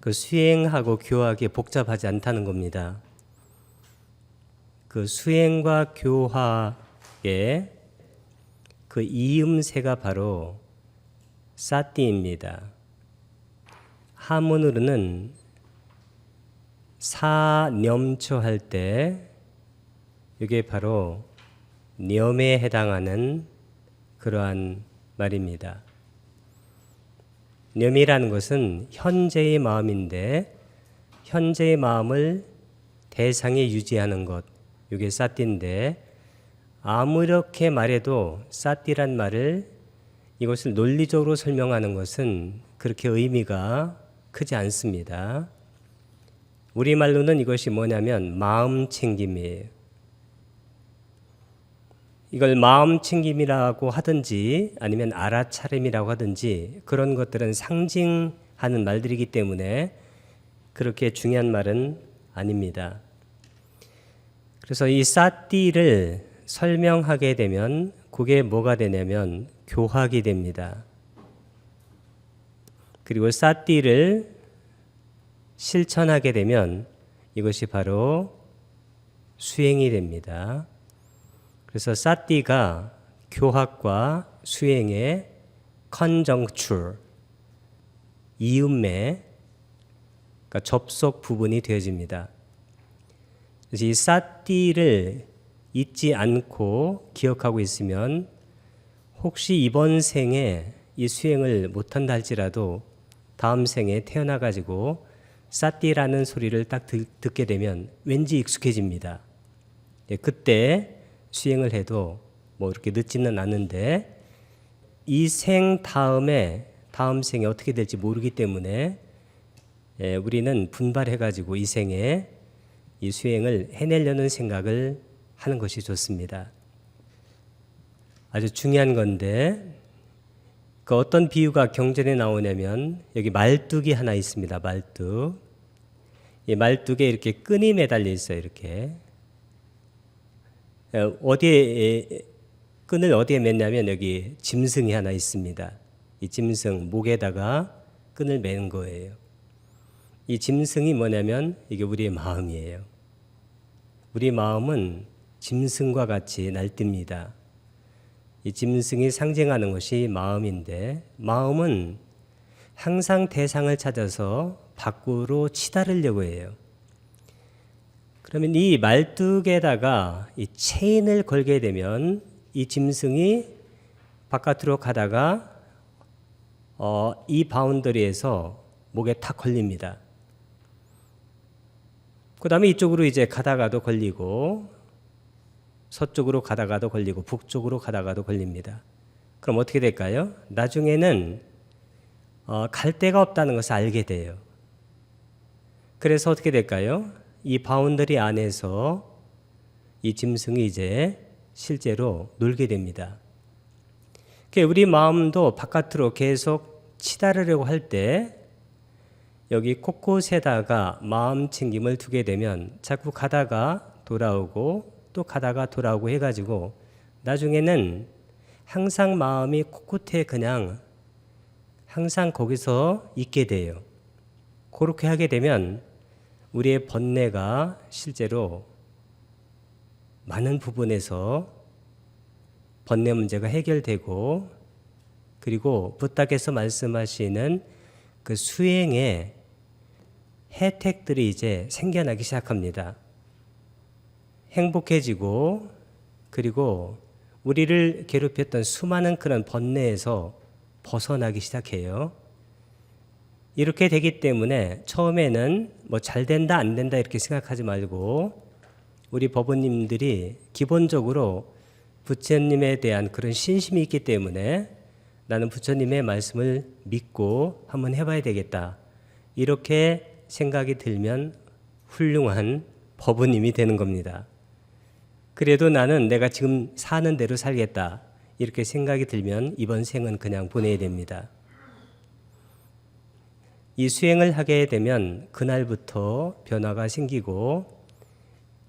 그 수행하고 교학이 복잡하지 않다는 겁니다. 그 수행과 교학의 그 이음새가 바로 사띠입니다. 한문으로는 사념초 할 때 이게 바로 념에 해당하는 그러한 말입니다. 념이라는 것은 현재의 마음인데 현재의 마음을 대상에 유지하는 것, 이게 사띠인데 아무렇게 말해도 사띠란 말을 이것을 논리적으로 설명하는 것은 그렇게 의미가 크지 않습니다. 우리말로는 이것이 뭐냐면 마음 챙김이에요. 이걸 마음 챙김이라고 하든지 아니면 알아차림이라고 하든지 그런 것들은 상징하는 말들이기 때문에 그렇게 중요한 말은 아닙니다. 그래서 이 사띠를 설명하게 되면 그게 뭐가 되냐면 교학이 됩니다. 그리고 사띠를 실천하게 되면 이것이 바로 수행이 됩니다. 그래서 사띠가 교학과 수행의 conjuncture, 이음매, 그러니까 접속 부분이 되어집니다. 그래서 이 사띠를 잊지 않고 기억하고 있으면 혹시 이번 생에 이 수행을 못한다 할지라도 다음 생에 태어나가지고 사띠라는 소리를 딱 듣게 되면 왠지 익숙해집니다. 그때 수행을 해도 뭐 이렇게 늦지는 않은데 이 생 다음에 다음 생에 어떻게 될지 모르기 때문에 우리는 분발해가지고 이 생에 이 수행을 해내려는 생각을 하는 것이 좋습니다. 아주 중요한 건데 그 어떤 비유가 경전에 나오냐면 여기 말뚝이 하나 있습니다. 말뚝. 이 말뚝에 이렇게 끈이 매달려 있어요. 이렇게. 끈을 어디에 맸냐면 여기 짐승이 하나 있습니다. 이 짐승 목에다가 끈을 맨 거예요. 이 짐승이 뭐냐면 이게 우리의 마음이에요. 우리 마음은 짐승과 같이 날뜁니다. 이 짐승이 상징하는 것이 마음인데 마음은 항상 대상을 찾아서 밖으로 치달으려고 해요. 그러면 이 말뚝에다가 이 체인을 걸게 되면 이 짐승이 바깥으로 가다가 이 바운더리에서 목에 탁 걸립니다. 그 다음에 이쪽으로 이제 가다가도 걸리고 서쪽으로 가다가도 걸리고 북쪽으로 가다가도 걸립니다. 그럼 어떻게 될까요? 나중에는 갈 데가 없다는 것을 알게 돼요. 그래서 어떻게 될까요? 이 바운더리 안에서 이 짐승이 이제 실제로 놀게 됩니다. 우리 마음도 바깥으로 계속 치달으려고 할 때 여기 곳곳에다가 마음 챙김을 두게 되면 자꾸 가다가 돌아오고 또 가다가 돌아오고 해가지고 나중에는 항상 마음이 곳곳에 그냥 항상 거기서 있게 돼요. 그렇게 하게 되면 우리의 번뇌가 실제로 많은 부분에서 번뇌 문제가 해결되고 그리고 부탁께서 말씀하시는 그 수행의 혜택들이 이제 생겨나기 시작합니다. 행복해지고 그리고 우리를 괴롭혔던 수많은 그런 번뇌에서 벗어나기 시작해요. 이렇게 되기 때문에 처음에는 뭐 잘 된다 안 된다 이렇게 생각하지 말고 우리 법원님들이 기본적으로 부처님에 대한 그런 신심이 있기 때문에 나는 부처님의 말씀을 믿고 한번 해봐야 되겠다. 이렇게 생각이 들면 훌륭한 법원님이 되는 겁니다. 그래도 나는 내가 지금 사는 대로 살겠다. 이렇게 생각이 들면 이번 생은 그냥 보내야 됩니다. 이 수행을 하게 되면 그날부터 변화가 생기고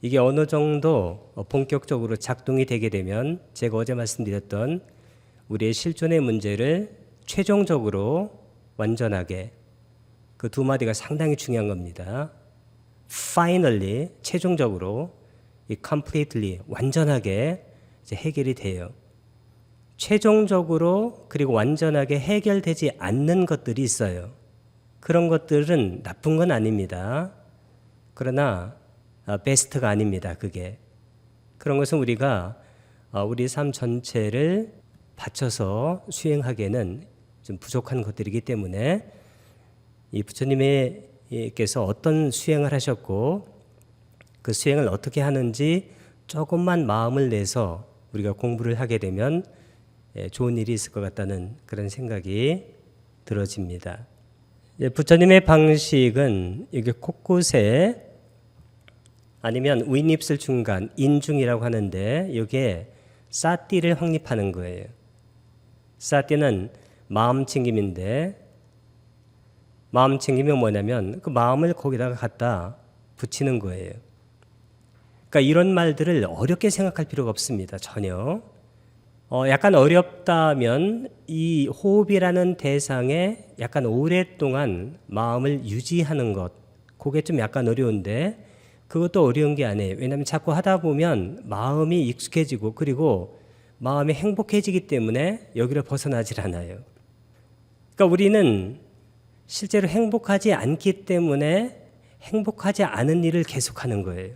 이게 어느 정도 본격적으로 작동이 되게 되면 제가 어제 말씀드렸던 우리의 실존의 문제를 최종적으로 완전하게 그 두 마디가 상당히 중요한 겁니다. Finally, 최종적으로 이 completely, 완전하게 이제 해결이 돼요. 최종적으로 그리고 완전하게 해결되지 않는 것들이 있어요. 그런 것들은 나쁜 건 아닙니다. 그러나 베스트가 아닙니다. 그게. 그런 것은 우리가 우리 삶 전체를 바쳐서 수행하기에는 좀 부족한 것들이기 때문에 이 부처님께서 어떤 수행을 하셨고 그 수행을 어떻게 하는지 조금만 마음을 내서 우리가 공부를 하게 되면 좋은 일이 있을 것 같다는 그런 생각이 들어집니다. 부처님의 방식은 이게 곳곳에 아니면 윗입술 중간, 인중이라고 하는데 이게 사띠를 확립하는 거예요. 사띠는 마음 챙김인데 마음 챙김이 뭐냐면 그 마음을 거기다가 갖다 붙이는 거예요. 그러니까 이런 말들을 어렵게 생각할 필요가 없습니다. 전혀. 약간 어렵다면 이 호흡이라는 대상에 약간 오랫동안 마음을 유지하는 것, 그게 좀 약간 어려운데 그것도 어려운 게 아니에요. 왜냐하면 자꾸 하다 보면 마음이 익숙해지고 그리고 마음이 행복해지기 때문에 여기를 벗어나질 않아요. 그러니까 우리는 실제로 행복하지 않기 때문에 행복하지 않은 일을 계속하는 거예요.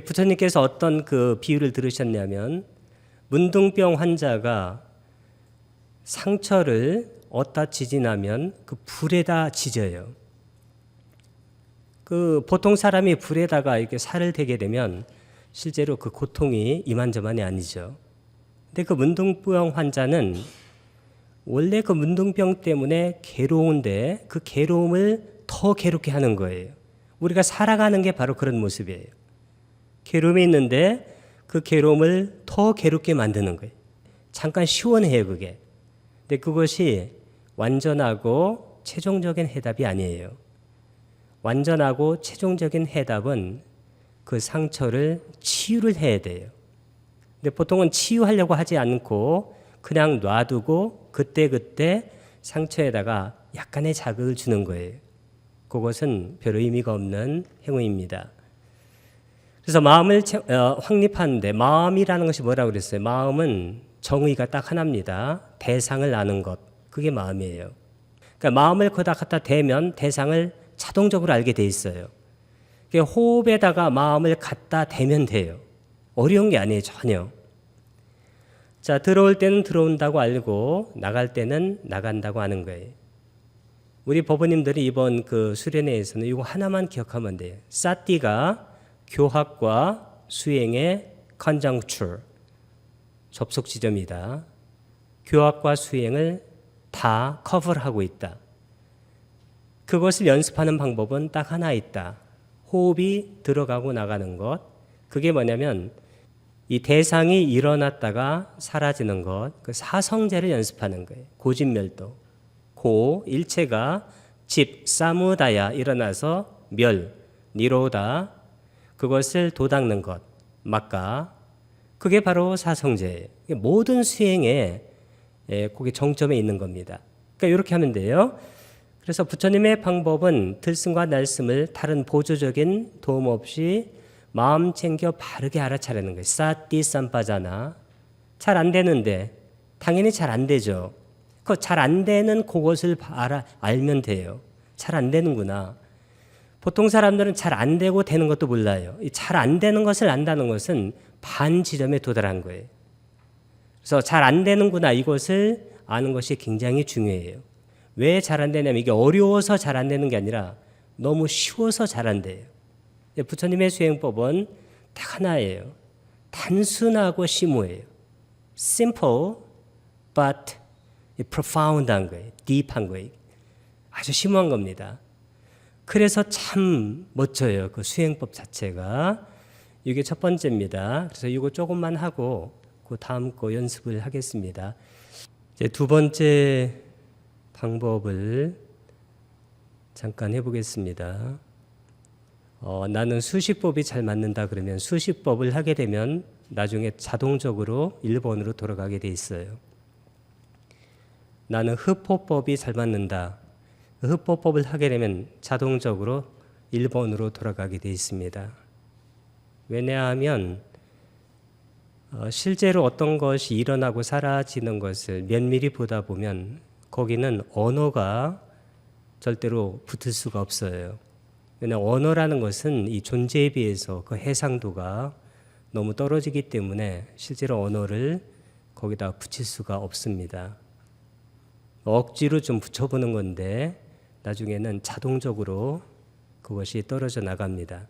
부처님께서 어떤 그 비유를 들으셨냐면 문둥병 환자가 상처를 얻다 지진하면 그 불에다 지져요. 그 보통 사람이 불에다가 이렇게 살을 대게 되면 실제로 그 고통이 이만저만이 아니죠. 근데 그 문둥병 환자는 원래 그 문둥병 때문에 괴로운데 그 괴로움을 더 괴롭게 하는 거예요. 우리가 살아가는 게 바로 그런 모습이에요. 괴로움이 있는데 그 괴로움을 더 괴롭게 만드는 거예요. 잠깐 시원해요, 그게. 근데 그것이 완전하고 최종적인 해답이 아니에요. 완전하고 최종적인 해답은 그 상처를 치유를 해야 돼요. 근데 보통은 치유하려고 하지 않고 그냥 놔두고 그때그때 상처에다가 약간의 자극을 주는 거예요. 그것은 별 의미가 없는 행위입니다. 그래서 마음을 확립하는데 마음이라는 것이 뭐라고 그랬어요? 마음은 정의가 딱 하나입니다. 대상을 아는 것. 그게 마음이에요. 그러니까 마음을 거기다 갖다 대면 대상을 자동적으로 알게 돼 있어요. 호흡에다가 마음을 갖다 대면 돼요. 어려운 게 아니에요, 전혀. 자, 들어올 때는 들어온다고 알고 나갈 때는 나간다고 아는 거예요. 우리 법원님들이 이번 그 수련회에서는 이거 하나만 기억하면 돼요. 사띠가 교학과 수행의 conjuncture, 접속 지점이다. 교학과 수행을 다 커버하고 있다. 그것을 연습하는 방법은 딱 하나 있다. 호흡이 들어가고 나가는 것. 그게 뭐냐면 이 대상이 일어났다가 사라지는 것. 그 사성제를 연습하는 거예요. 고집멸도. 고, 일체가 집, 사무다야 일어나서 멸, 니로다. 그것을 도닦는 것. 막가. 그게 바로 사성제예요. 모든 수행에 거기 정점에 있는 겁니다. 그러니까 이렇게 하면 돼요. 그래서 부처님의 방법은 들숨과 날숨을 다른 보조적인 도움 없이 마음 챙겨 바르게 알아차리는 거예요. 사띠 쌈빠잖아. 잘 안 되는데 당연히 잘 안 되죠. 그 잘 안 되는 그것을 알면 돼요. 잘 안 되는구나. 보통 사람들은 잘 안 되고 되는 것도 몰라요. 잘 안 되는 것을 안다는 것은 반 지점에 도달한 거예요. 그래서 잘 안 되는구나 이것을 아는 것이 굉장히 중요해요. 왜 잘 안 되냐면 이게 어려워서 잘 안 되는 게 아니라 너무 쉬워서 잘 안 돼요. 부처님의 수행법은 딱 하나예요. 단순하고 심오해요. Simple but profound한 거예요. deep한 거예요. 아주 심오한 겁니다. 그래서 참 멋져요. 그 수행법 자체가. 이게 첫 번째입니다. 그래서 이거 조금만 하고 그 다음 거 연습을 하겠습니다. 이제 두 번째 방법을 잠깐 해보겠습니다. 나는 수식법이 잘 맞는다 그러면 수식법을 하게 되면 나중에 자동적으로 1번으로 돌아가게 돼 있어요. 나는 흡호법이 잘 맞는다. 흡보법을 하게 되면 자동적으로 일본으로 돌아가게 되어 있습니다. 왜냐하면 실제로 어떤 것이 일어나고 사라지는 것을 면밀히 보다 보면 거기는 언어가 절대로 붙을 수가 없어요. 왜냐하면 언어라는 것은 이 존재에 비해서 그 해상도가 너무 떨어지기 때문에 실제로 언어를 거기다 붙일 수가 없습니다. 억지로 좀 붙여보는 건데 나중에는 자동적으로 그것이 떨어져 나갑니다.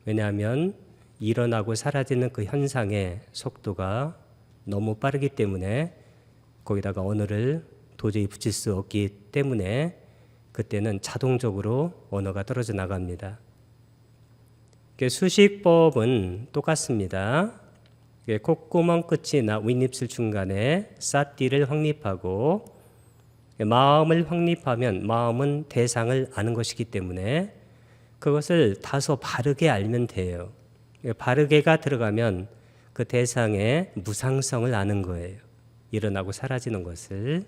왜냐하면 일어나고 사라지는 그 현상의 속도가 너무 빠르기 때문에 거기다가 언어를 도저히 붙일 수 없기 때문에 그때는 자동적으로 언어가 떨어져 나갑니다. 수식법은 똑같습니다. 콧구멍 끝이나 윗입술 중간에 사띠를 확립하고 마음을 확립하면 마음은 대상을 아는 것이기 때문에 그것을 다소 바르게 알면 돼요. 바르게가 들어가면 그 대상의 무상성을 아는 거예요. 일어나고 사라지는 것을.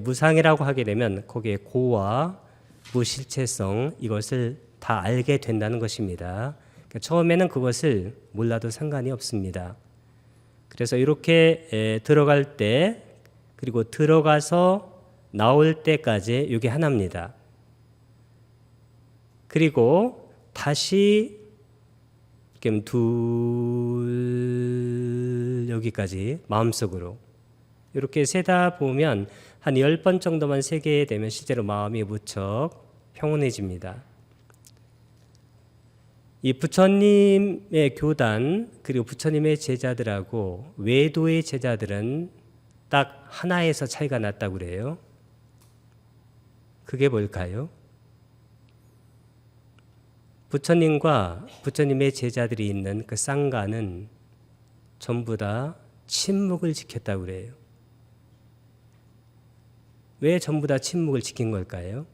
무상이라고 하게 되면 거기에 고와 무실체성 이것을 다 알게 된다는 것입니다. 처음에는 그것을 몰라도 상관이 없습니다. 그래서 이렇게 들어갈 때 그리고 들어가서 나올 때까지 이게 하나입니다. 그리고 다시 둘 여기까지 마음속으로 이렇게 세다 보면 한 10번 정도만 세게 되면 실제로 마음이 무척 평온해집니다. 이 부처님의 교단 그리고 부처님의 제자들하고 외도의 제자들은 딱 하나에서 차이가 났다고 그래요. 그게 뭘까요? 부처님과 부처님의 제자들이 있는 그 쌍가는 전부 다 침묵을 지켰다고 그래요. 왜 전부 다 침묵을 지킨 걸까요?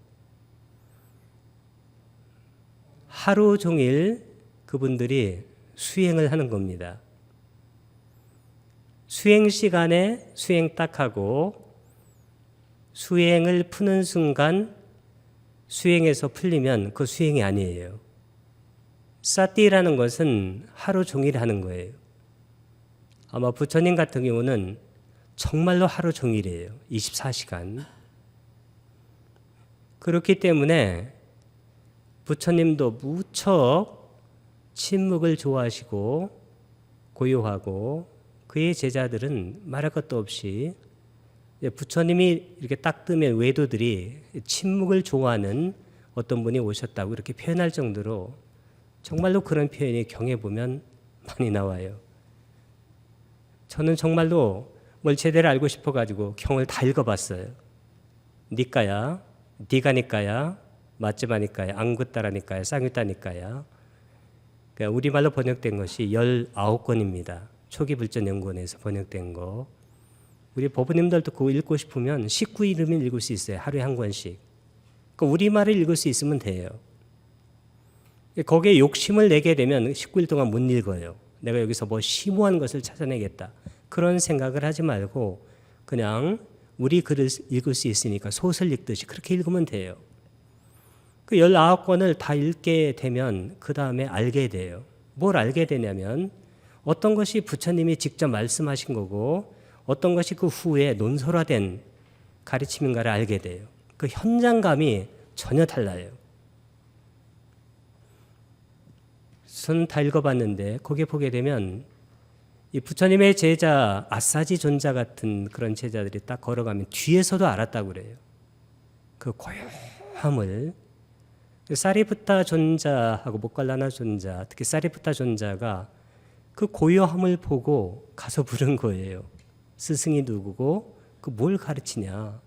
하루 종일 그분들이 수행을 하는 겁니다. 수행 시간에 수행 딱 하고 수행을 푸는 순간 수행에서 풀리면 그 수행이 아니에요. 사띠라는 것은 하루 종일 하는 거예요. 아마 부처님 같은 경우는 정말로 하루 종일이에요. 24시간. 그렇기 때문에 부처님도 무척 침묵을 좋아하시고 고요하고 그의 제자들은 말할 것도 없이 부처님이 이렇게 딱 뜨면 외도들이 침묵을 좋아하는 어떤 분이 오셨다고 이렇게 표현할 정도로 정말로 그런 표현이 경에 보면 많이 나와요. 저는 정말로 뭘 제대로 알고 싶어가지고 경을 다 읽어봤어요. 니까야, 니가니까야, 맞지마니까야, 앙구따라니까야, 쌍유따니까야. 그러니까 우리말로 번역된 것이 19권입니다. 초기불전연구원에서 번역된 거. 우리 법부님들도 그거 읽고 싶으면 19일이면 읽을 수 있어요. 하루에 한 권씩. 그러니까 우리말을 읽을 수 있으면 돼요. 거기에 욕심을 내게 되면 19일 동안 못 읽어요. 내가 여기서 뭐 심오한 것을 찾아내겠다. 그런 생각을 하지 말고 그냥 우리 글을 읽을 수 있으니까 소설 읽듯이 그렇게 읽으면 돼요. 그 19권을 다 읽게 되면 그 다음에 알게 돼요. 뭘 알게 되냐면 어떤 것이 부처님이 직접 말씀하신 거고 어떤 것이 그 후에 논설화된 가르침인가를 알게 돼요. 그 현장감이 전혀 달라요. 전 다 읽어봤는데 거기에 보게 되면 이 부처님의 제자 아사지 존자 같은 그런 제자들이 딱 걸어가면 뒤에서도 알았다고 그래요. 그 고요함을. 사리푸타 존자하고 모갈라나 존자, 특히 사리푸타 존자가 그 고요함을 보고 가서 부른 거예요. 스승이 누구고 그 뭘 가르치냐.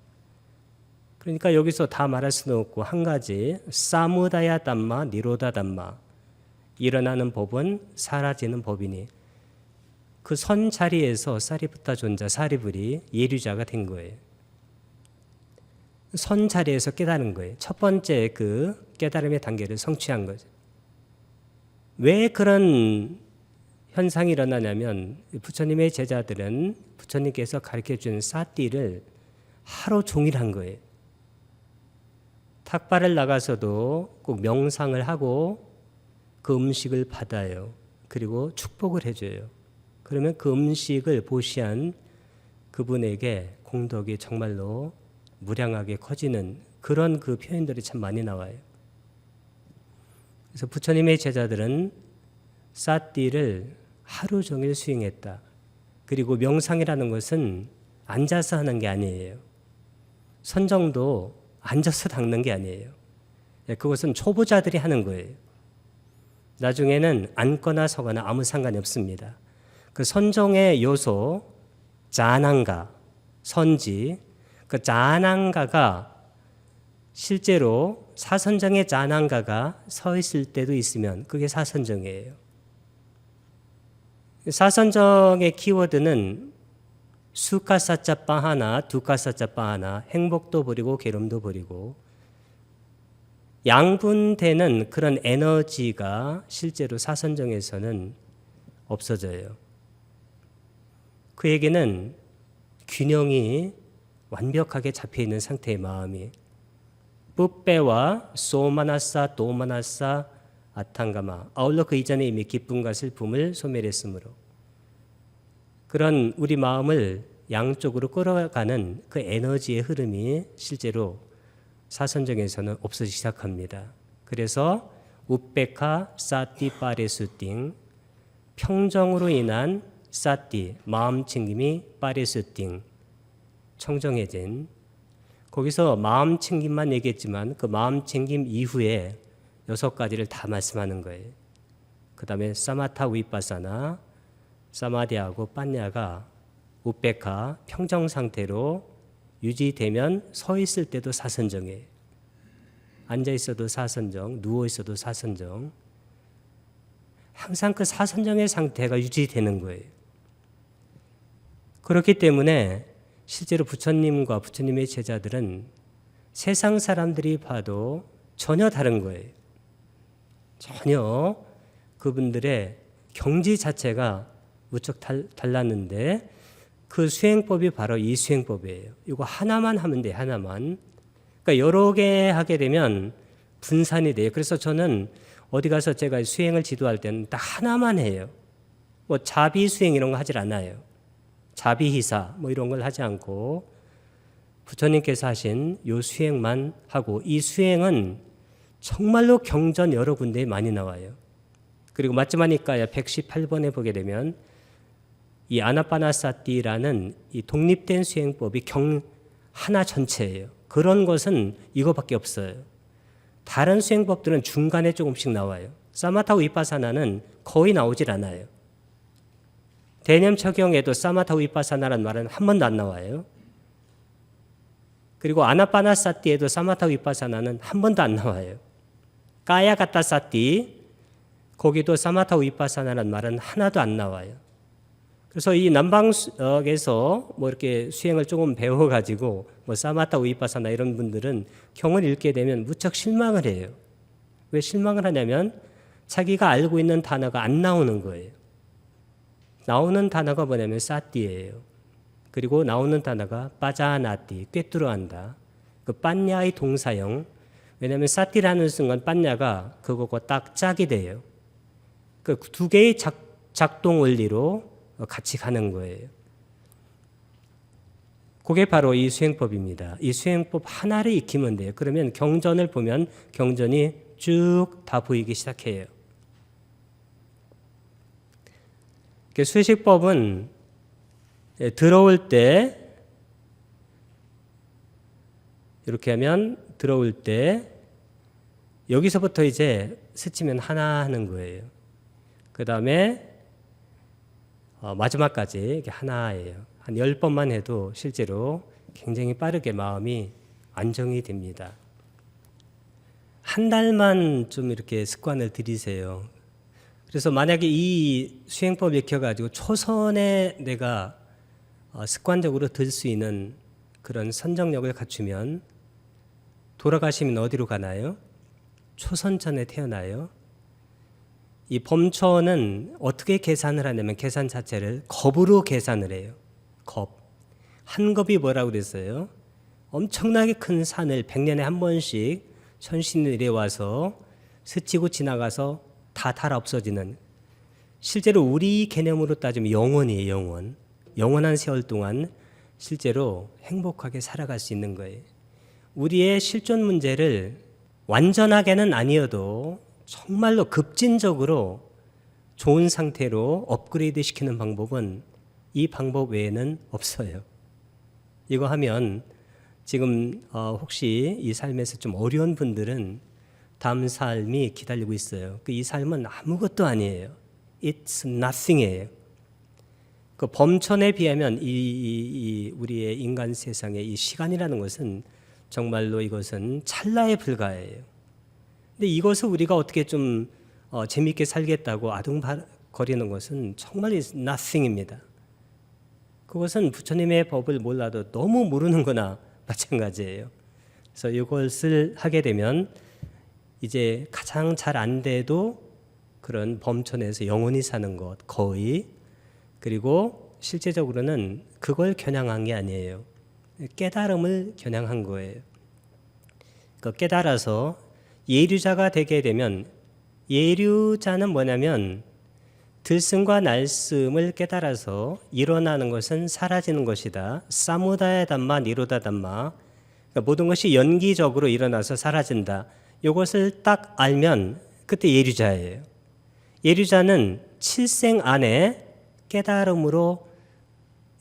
그러니까 여기서 다 말할 수는 없고 한 가지 사무다야 담마 니로다 담마. 일어나는 법은 사라지는 법이니 그 선 자리에서 사리푸타 존자 사리불이 예류자가 된 거예요. 선 자리에서 깨달은 거예요. 첫 번째 그 깨달음의 단계를 성취한 거죠. 왜 그런 현상이 일어나냐면 부처님의 제자들은 부처님께서 가르쳐주는 사띠를 하루 종일 한 거예요. 탁발을 나가서도 꼭 명상을 하고 그 음식을 받아요. 그리고 축복을 해줘요. 그러면 그 음식을 보시한 그분에게 공덕이 정말로 무량하게 커지는 그런 그 표현들이 참 많이 나와요. 그래서 부처님의 제자들은 사띠를 하루 종일 수행했다. 그리고 명상이라는 것은 앉아서 하는 게 아니에요. 선정도 앉아서 닦는 게 아니에요. 그것은 초보자들이 하는 거예요. 나중에는 앉거나 서거나 아무 상관이 없습니다. 그 선정의 요소, 자난가, 선지, 그 자난가가 실제로 사선정의 자난가가 서 있을 때도 있으면 그게 사선정이에요. 사선정의 키워드는 수카사자빠 하나, 두카사자빠 하나, 행복도 버리고 괴로움도 버리고 양분되는 그런 에너지가 실제로 사선정에서는 없어져요. 그 얘기는 균형이 완벽하게 잡혀있는 상태의 마음이 뿌빼와 소마나사, 도마나사, 아탕가마 아울러 그 이전에 이미 기쁨과 슬픔을 소멸했으므로 그런 우리 마음을 양쪽으로 끌어가는 그 에너지의 흐름이 실제로 사선정에서는 없어지기 시작합니다. 그래서 우페카 사띠 파레수띵 평정으로 인한 사띠 마음 챙김이 파레수띵 청정해진 거기서 마음 챙김만 얘기했지만 그 마음 챙김 이후에 6가지를 다 말씀하는 거예요. 그 다음에 사마타 위파사나 사마디하고 빠냐가 우페카 평정 상태로 유지되면 서 있을 때도 사선정이에요. 앉아 있어도 사선정, 누워 있어도 사선정. 항상 그 사선정의 상태가 유지되는 거예요. 그렇기 때문에 실제로 부처님과 부처님의 제자들은 세상 사람들이 봐도 전혀 다른 거예요. 전혀 그분들의 경지 자체가 무척 달랐는데 그 수행법이 바로 이 수행법이에요. 이거 하나만 하면 돼요. 하나만. 그러니까 여러 개 하게 되면 분산이 돼요. 그래서 저는 어디 가서 제가 수행을 지도할 때는 딱 하나만 해요. 뭐 자비 수행 이런 거 하질 않아요. 자비희사 뭐 이런 걸 하지 않고 부처님께서 하신 요 수행만 하고 이 수행은 정말로 경전 여러 군데에 많이 나와요. 그리고 마츠마니카야 118번에 보게 되면 이 아나파나사티라는 이 독립된 수행법이 하나 전체예요. 그런 것은 이거밖에 없어요. 다른 수행법들은 중간에 조금씩 나와요. 사마타 위파사나는 거의 나오질 않아요. 대념처경에도 사마타 위파사나라는 말은 한 번도 안 나와요. 그리고 아나파나사티에도 사마타 위파사나는 한 번도 안 나와요. 까야가타사티 거기도 사마타 위파사나라는 말은 하나도 안 나와요. 그래서 이 남방에서 뭐 이렇게 수행을 조금 배워가지고 뭐 사마타 위파사나 이런 분들은 경을 읽게 되면 무척 실망을 해요. 왜 실망을 하냐면 자기가 알고 있는 단어가 안 나오는 거예요. 나오는 단어가 뭐냐면 사띠예요. 그리고 나오는 단어가 빠자나띠, 꿰뚫어한다. 그 빤냐의 동사형. 왜냐하면 사띠라는 순간 빤냐가 그거고 딱 짝이 돼요. 그 두 개의 작동 원리로 같이 가는 거예요. 그게 바로 이 수행법입니다. 이 수행법 하나를 익히면 돼요. 그러면 경전을 보면 경전이 쭉 다 보이기 시작해요. 수식법은 들어올 때 이렇게 하면 들어올 때 여기서부터 이제 스치면 하나 하는 거예요. 그 다음에 마지막까지 이게 하나예요. 한 10번만 해도 실제로 굉장히 빠르게 마음이 안정이 됩니다. 한 달만 좀 이렇게 습관을 들이세요. 그래서 만약에 이 수행법 익혀가지고 초선에 내가 습관적으로 들 수 있는 그런 선정력을 갖추면 돌아가시면 어디로 가나요? 초선천에 태어나요. 이 범초는 어떻게 계산을 하냐면 계산 자체를 겁으로 계산을 해요. 겁. 한 겁이 뭐라고 그랬어요? 엄청나게 큰 산을 100년에 한 번씩 현실에 와서 스치고 지나가서 다 달아 없어지는, 실제로 우리 개념으로 따지면 영원이에요. 영원. 영원한 세월 동안 실제로 행복하게 살아갈 수 있는 거예요. 우리의 실존 문제를 완전하게는 아니어도 정말로 급진적으로 좋은 상태로 업그레이드 시키는 방법은 이 방법 외에는 없어요. 이거 하면 지금 혹시 이 삶에서 좀 어려운 분들은 다음 삶이 기다리고 있어요. 이 삶은 아무것도 아니에요. It's nothing이에요. 그 범천에 비하면 이 우리의 인간 세상의 이 시간이라는 것은 정말로 이것은 찰나에 불과해요. 근데 이것을 우리가 어떻게 좀 재미있게 살겠다고 아둥거리는 것은 정말 nothing입니다. 그것은 부처님의 법을 몰라도 너무 모르는 거나 마찬가지예요. 그래서 이것을 하게 되면 이제 가장 잘 안 돼도 그런 범천에서 영원히 사는 것 거의, 그리고 실제적으로는 그걸 겨냥한 게 아니에요. 깨달음을 겨냥한 거예요. 그 깨달아서 예류자가 되게 되면, 예류자는 뭐냐면 들숨과 날숨을 깨달아서 일어나는 것은 사라지는 것이다. 사무다야 담마 니로다 담마. 그러니까 모든 것이 연기적으로 일어나서 사라진다. 이것을 딱 알면 그때 예류자예요. 예류자는 7생 안에 깨달음으로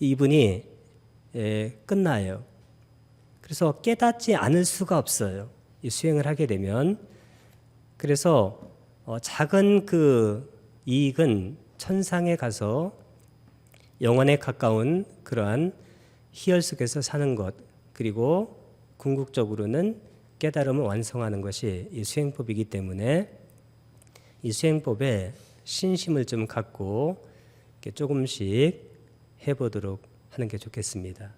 이분이 끝나요. 그래서 깨닫지 않을 수가 없어요. 이 수행을 하게 되면. 그래서 작은 그 이익은 천상에 가서 영원에 가까운 그러한 희열 속에서 사는 것, 그리고 궁극적으로는 깨달음을 완성하는 것이 이 수행법이기 때문에 이 수행법에 신심을 좀 갖고 조금씩 해보도록 하는 게 좋겠습니다.